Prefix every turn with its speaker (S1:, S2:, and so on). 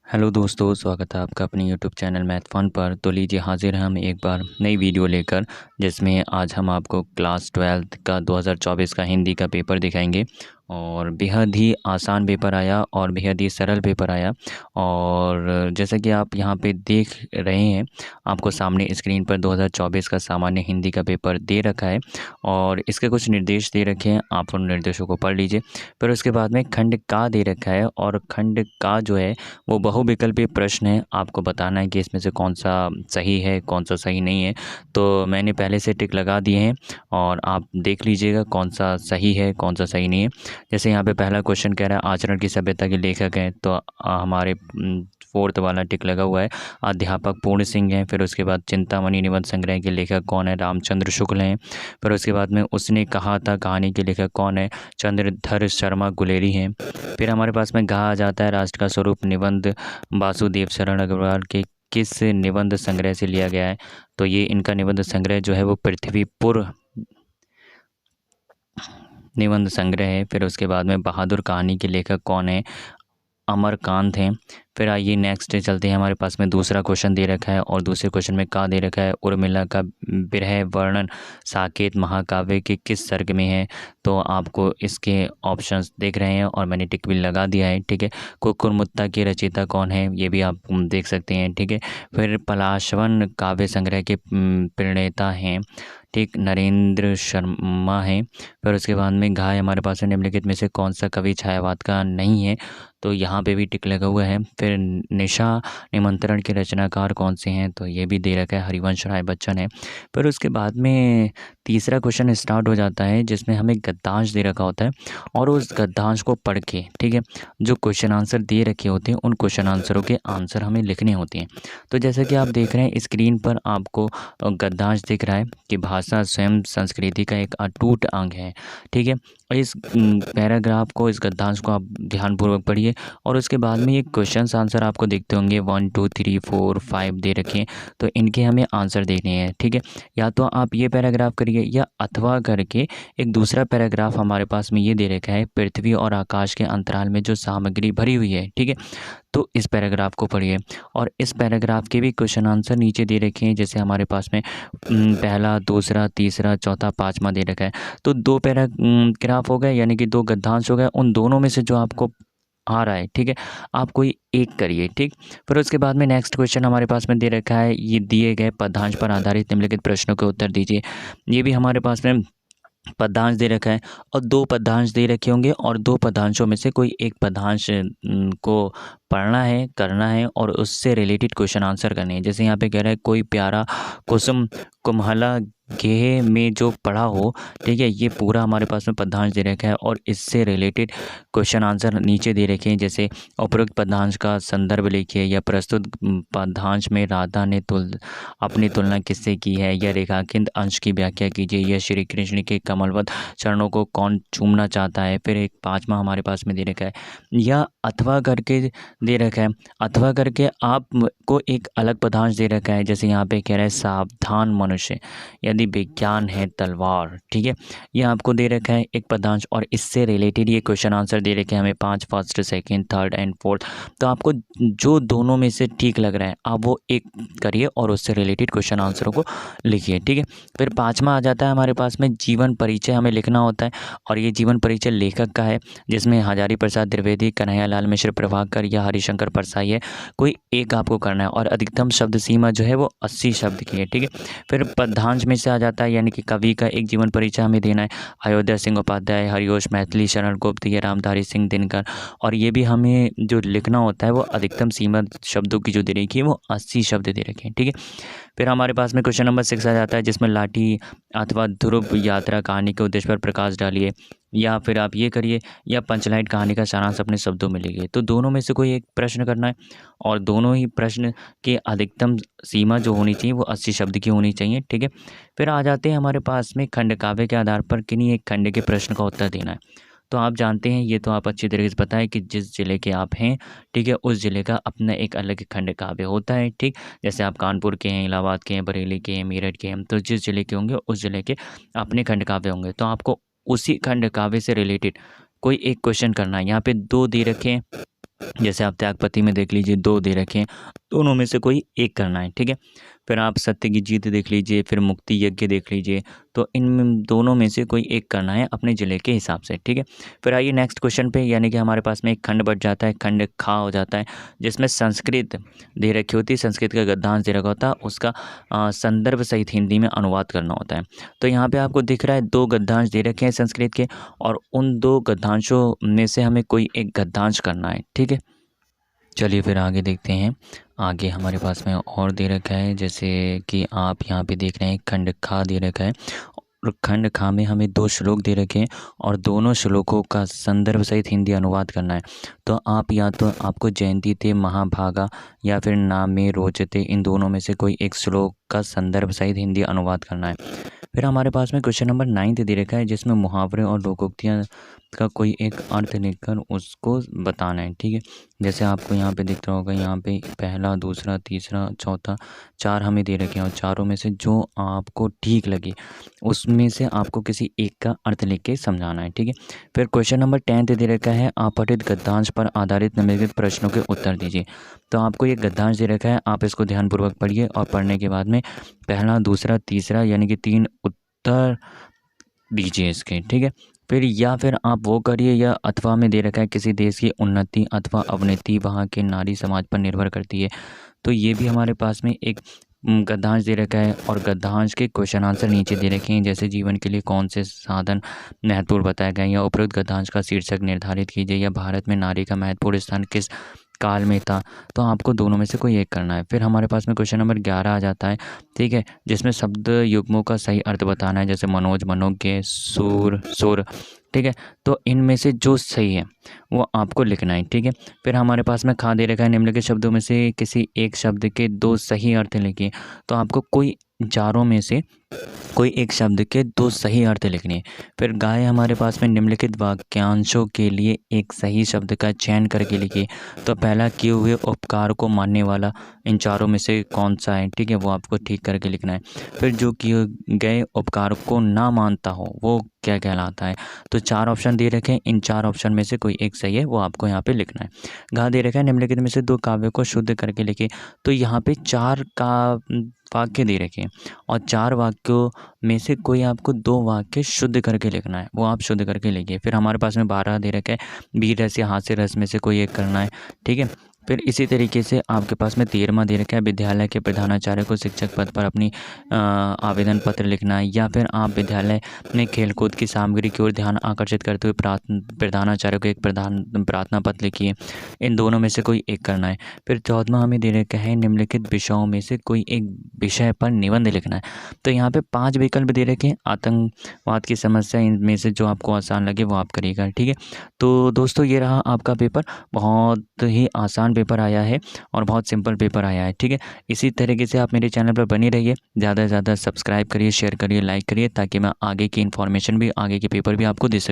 S1: Hello दोस्तों, स्वागत है आपका अपने यूट्यूब चैनल मैथ फन पर। तो लीजिए हाजिर हैं हम एक बार नई वीडियो लेकर, जिसमें आज हम आपको क्लास 12th का 2024 का हिंदी का पेपर दिखाएंगे। और बेहद ही आसान पेपर आया और बेहद ही सरल पेपर आया। और जैसा कि आप यहाँ पे देख रहे हैं, आपको सामने स्क्रीन पर 2024 का सामान्य हिंदी का पेपर दे रखा है और इसके कुछ निर्देश दे रखे हैं। आप उन निर्देशों को पढ़ लीजिए। फिर उसके बाद में खंड का दे रखा है और खंड का जो है वो बहुविकल्पीय प्रश्न है। आपको बताना है कि इसमें से कौन सा सही है, कौन सा सही नहीं है। तो मैंने पहले से टिक लगा दिए हैं और आप देख लीजिएगा कौन सा सही है, कौन सा सही नहीं है। जैसे यहाँ पे पहला क्वेश्चन कह रहा है आचरण की सभ्यता के लेखक हैं, तो हमारे फोर्थ वाला टिक लगा हुआ है, अध्यापक पूर्ण सिंह हैं। फिर उसके बाद चिंतामणि निबंध संग्रह के लेखक कौन है, रामचंद्र शुक्ल हैं। फिर उसके बाद में उसने कहा था कहानी के लेखक कौन है, चंद्रधर शर्मा गुलेरी हैं। फिर हमारे पास में कहा जाता है राष्ट्र का स्वरूप निबंध वासुदेव शरण अग्रवाल के किस निबंध संग्रह से लिया गया है। तो ये इनका निबंध संग्रह जो है वो पृथ्वीपुर निबंध संग्रह है। फिर उसके बाद में बहादुर कहानी के लेखक कौन है, अमरकांत हैं। फिर आइए नेक्स्ट चलते हैं। हमारे पास में दूसरा क्वेश्चन दे रखा है और दूसरे क्वेश्चन में का दे रखा है, उर्मिला का विरह वर्णन साकेत महाकाव्य के किस सर्ग में है। तो आपको इसके ऑप्शंस देख रहे हैं और मैंने टिक भी लगा दिया है, ठीक है। कुकुरमुत्ता के रचयिता कौन है, ये भी आप देख सकते हैं, ठीक है। फिर पलाशवन काव्य संग्रह के प्रणेता हैं, ठीक, नरेंद्र शर्मा हैं। फिर उसके बाद में घाय हमारे पास है निम्नलिखित में से कौन सा कवि छायावाद का नहीं है। तो यहाँ पे भी टिक लगा हुआ है। फिर निशा निमंत्रण के रचनाकार कौन से हैं, तो ये भी दे रखा है, हरिवंश राय बच्चन है। फिर उसके बाद में तीसरा क्वेश्चन स्टार्ट हो जाता है जिसमें हमें गद्यांश दे रखा होता है और उस गद्यांश को पढ़ के, ठीक है, जो क्वेश्चन आंसर दे रखे होते हैं उन क्वेश्चन आंसरों के आंसर हमें लिखने होते हैं। तो जैसे कि आप देख रहे हैं स्क्रीन पर आपको गद्यांश दिख रहा है कि भाषा स्वयं संस्कृति का एक अटूट अंग है, ठीक है। और इस पैराग्राफ को, इस गद्यांश को आप ध्यानपूर्वक पढ़िए और उसके बाद में ये क्वेश्चन आंसर आपको देखते होंगे 1 2 3 4 5 दे रखे हैं। तो इनके हमें आंसर देने हैं, ठीक है। या तो आप ये पैराग्राफ करिए या अथवा करके एक दूसरा पैराग्राफ हमारे पास में ये दे रखा है, पृथ्वी और आकाश के अंतराल में जो सामग्री भरी हुई है, ठीक है। तो इस पैराग्राफ को पढ़िए और इस पैराग्राफ के भी क्वेश्चन आंसर नीचे दे रखे हैं। जैसे हमारे पास में पहला, दूसरा, तीसरा, चौथा, पाँचवा दे रखा है। तो दो पैराग्राफ हो गए, यानी कि दो गद्यांश हो गए। उन दोनों में से जो आपको आ रहा है, ठीक है, आप कोई एक करिए, ठीक। फिर उसके बाद में नेक्स्ट क्वेश्चन हमारे पास में दे रखा है, ये दिए गए पदांश पर आधारित निम्नलिखित प्रश्नों के उत्तर दीजिए। ये भी हमारे पास में पदांश दे रखा है और दो पदांश दे रखे होंगे और दो पदांशों में से कोई एक पदांश को पढ़ना है, करना है और उससे रिलेटेड क्वेश्चन आंसर करने हैं। जैसे यहाँ पे कह रहा है कोई प्यारा कुसुम कुम्हाला गेह में जो पढ़ा हो, ठीक है, ये पूरा हमारे पास में पदांश दे रखा है और इससे रिलेटेड क्वेश्चन आंसर नीचे दे रखे हैं। जैसे उपरोक्त पदांश का संदर्भ लिखिए या प्रस्तुत पदांश में राधा ने अपनी तुलना किससे की है, या रेखांकित अंश की व्याख्या कीजिए, या श्री कृष्ण के कमलवत चरणों को कौन चूमना चाहता है। फिर एक पाँचवा हमारे पास में दे रखा है, या अथवा करके दे रखा है। अथवा करके आपको एक अलग पदांश दे रखा है। जैसे यहाँ पे कह रहा है सावधान मनुष्य यदि विज्ञान है तलवार, ठीक है, ये आपको दे रखा है एक पदांश और इससे रिलेटेड ये क्वेश्चन आंसर दे रखे हैं हमें 5, first, second, third and fourth. तो आपको जो दोनों में से ठीक लग रहा है आप वो एक करिए और उससे रिलेटेड क्वेश्चन आंसरों को लिखिए, ठीक है। फिर पाँचवा आ जाता है हमारे पास में जीवन परिचय हमें लिखना होता है और ये जीवन परिचय लेखक का है, जिसमें हजारी प्रसाद द्विवेदी, कन्हैयालाल मिश्र, प्रभाकर या हरिशंकर परसाई है। कोई एक आपको करना है और अधिकतम शब्द सीमा जो है वो 80 शब्द की है, ठीक है। फिर पद्यांश में से आ जाता है, यानी कि कवि का एक जीवन परिचय हमें देना है। अयोध्या सिंह उपाध्याय, हरिओश मैथिली, शरण गुप्त या रामधारी सिंह दिनकर। और ये भी हमें जो लिखना होता है वो अधिकतम सीमा शब्दों की जो दे रखी है वो 80 शब्द दे रखे हैं, ठीक है। फिर हमारे पास में क्वेश्चन नंबर 6 आ जाता है, जिसमें लाठी अथवा ध्रुव यात्रा कहानी के उद्देश्य पर प्रकाश डालिए। या फिर आप ये करिए, या पंचलाइट कहानी का सारांश अपने शब्दों में लिखिए। तो दोनों में से कोई एक प्रश्न करना है और दोनों ही प्रश्न की अधिकतम सीमा जो होनी चाहिए वो 80 शब्द की होनी चाहिए, ठीक है। फिर आ जाते हैं हमारे पास में खंड काव्य के आधार पर किन्हीं एक खंड के प्रश्न का उत्तर देना है। तो आप जानते हैं, ये तो आप अच्छी तरीके से पता है कि जिस ज़िले के आप हैं, ठीक है, उस ज़िले का अपना एक अलग खंड काव्य होता है, ठीक। जैसे आप कानपुर के हैं, इलाहाबाद के हैं, बरेली के हैं, मेरठ के हैं, तो जिस ज़िले के होंगे उस ज़िले के अपने खंड काव्य होंगे। तो आपको उसी खंड काव्य से रिलेटेड कोई एक क्वेश्चन करना है। यहाँ पे 2 दे रखे हैं, जैसे आप त्यागपति में देख लीजिए 2 दे रखे हैं, दोनों में से कोई एक करना है, ठीक है। फिर आप सत्य की जीत देख लीजिए, फिर मुक्ति यज्ञ देख लीजिए, तो इन दोनों में से कोई एक करना है अपने ज़िले के हिसाब से, ठीक है। फिर आइए नेक्स्ट क्वेश्चन पे, यानी कि हमारे पास में एक खंड बच जाता है, खंड खा हो जाता है, जिसमें संस्कृत दे रखी होती है, संस्कृत का गद्यांश दे रखा होता है, उसका संदर्भ सहित हिंदी में अनुवाद करना होता है। तो यहाँ पे आपको दिख रहा है 2 गद्यांश दे रखे हैं संस्कृत के, और उन 2 गद्यांशों में से हमें कोई एक गद्यांश करना है, ठीक है। चलिए फिर आगे देखते हैं। आगे हमारे पास में और दे रखा है, जैसे कि आप यहाँ पे देख रहे हैं खंड खा दे रखा है, और खंड खा में हमें 2 श्लोक दे रखे हैं, और दोनों श्लोकों का संदर्भ सहित हिंदी अनुवाद करना है। तो आप या तो आपको जयंती ते महाभागा या फिर नामे रोचते, इन दोनों में से कोई एक श्लोक का संदर्भ सहित हिंदी अनुवाद करना है। फिर हमारे पास में क्वेश्चन नंबर 9 दे रखा है, जिसमें मुहावरे और लोकोक्तियाँ का कोई एक अर्थ लिखकर उसको बताना है, ठीक है। जैसे आपको यहाँ पे दिख रहा होगा, यहाँ पे पहला, दूसरा, तीसरा, चौथा, 4 हमें दे रखे हैं, और चारों में से जो आपको ठीक लगे उसमें से आपको किसी एक का अर्थ लिख के समझाना है, ठीक है। फिर क्वेश्चन नंबर 10 दे रखा है, अपठित गद्यांश पर आधारित निम्नलिखित प्रश्नों के उत्तर दीजिए। तो आपको ये गद्यांश दे रखा है, आप इसको ध्यानपूर्वक पढ़िए, और पढ़ने के बाद में पहला, दूसरा, तीसरा यानी कि 3 उत्तर दीजिए इसके, ठीक है। फिर या फिर आप वो करिए, या अथवा में दे रखा है, किसी देश की उन्नति अथवा अवनति वहाँ के नारी समाज पर निर्भर करती है। तो ये भी हमारे पास में एक गद्यांश दे रखा है, और गद्यांश के क्वेश्चन आंसर नीचे दे रखे हैं, जैसे जीवन के लिए कौन से साधन महत्वपूर्ण बताए गए, या उपरोक्त गद्यांश का शीर्षक निर्धारित कीजिए, या भारत में नारी का महत्वपूर्ण स्थान किस काल में था। तो आपको दोनों में से कोई एक करना है। फिर हमारे पास में क्वेश्चन नंबर 11 आ जाता है, ठीक है, जिसमें शब्द युग्मों का सही अर्थ बताना है, जैसे मनोज, मनोज्ञ, सूर, सुर, ठीक है। तो इनमें से जो सही है वो आपको लिखना है, ठीक है। फिर हमारे पास में खा दे रखा है, निम्नलिखित शब्दों में से किसी एक शब्द के 2 सही अर्थ लिखिए। तो आपको कोई चारों में से कोई एक शब्द के 2 सही अर्थ लिखने हैं। फिर गाय हमारे पास में निम्नलिखित वाक्यांशों के लिए एक सही शब्द का चयन करके लिखिए। तो पहला, किए हुए उपकार को मानने वाला इन चारों में से कौन सा है, ठीक है, वो आपको ठीक करके लिखना है। फिर जो किए गए उपकार को ना मानता हो वो क्या कहलाता है। तो 4 ऑप्शन दे रखे हैं, इन 4 ऑप्शन में से कोई एक सही है, वो आपको यहाँ पे लिखना है। घा दे रखा है, निम्नलिखित में से 2 काव्य को शुद्ध करके लिखिए। तो यहाँ पे 4 का वाक्य दे रखे हैं, और 4 वाक्यों में से कोई आपको 2 वाक्य शुद्ध करके लिखना है, वो आप शुद्ध करके लिखिए। फिर हमारे पास में 12 दे रखा है, वीर रस या हास्य रस में से कोई एक करना है, ठीक है। फिर इसी तरीके से आपके पास में 13वां दे रखा है, विद्यालय के प्रधानाचार्य को शिक्षक पद पर अपनी आवेदन पत्र लिखना है, या फिर आप विद्यालय में खेलकूद की सामग्री की ओर ध्यान आकर्षित करते हुए प्रधानाचार्य को एक प्रार्थना पत्र लिखिए। इन दोनों में से कोई एक करना है। फिर 14वां हमें दे रखा है, निम्नलिखित विषयों में से कोई एक विषय पर निबंध लिखना है। तो यहाँ पे 5 विकल्प दे रखे हैं, आतंकवाद की समस्या, इनमें से जो आपको आसान लगे वो आप करिएगा, ठीक है। तो दोस्तों ये रहा आपका पेपर, बहुत ही आसान पेपर आया है और बहुत सिंपल पेपर आया है, ठीक है। इसी तरीके से आप मेरे चैनल पर बने रहिए, ज़्यादा से ज़्यादा सब्सक्राइब करिए, शेयर करिए, लाइक करिए, ताकि मैं आगे की इन्फॉर्मेशन भी, आगे के पेपर भी आपको दे सकूँ।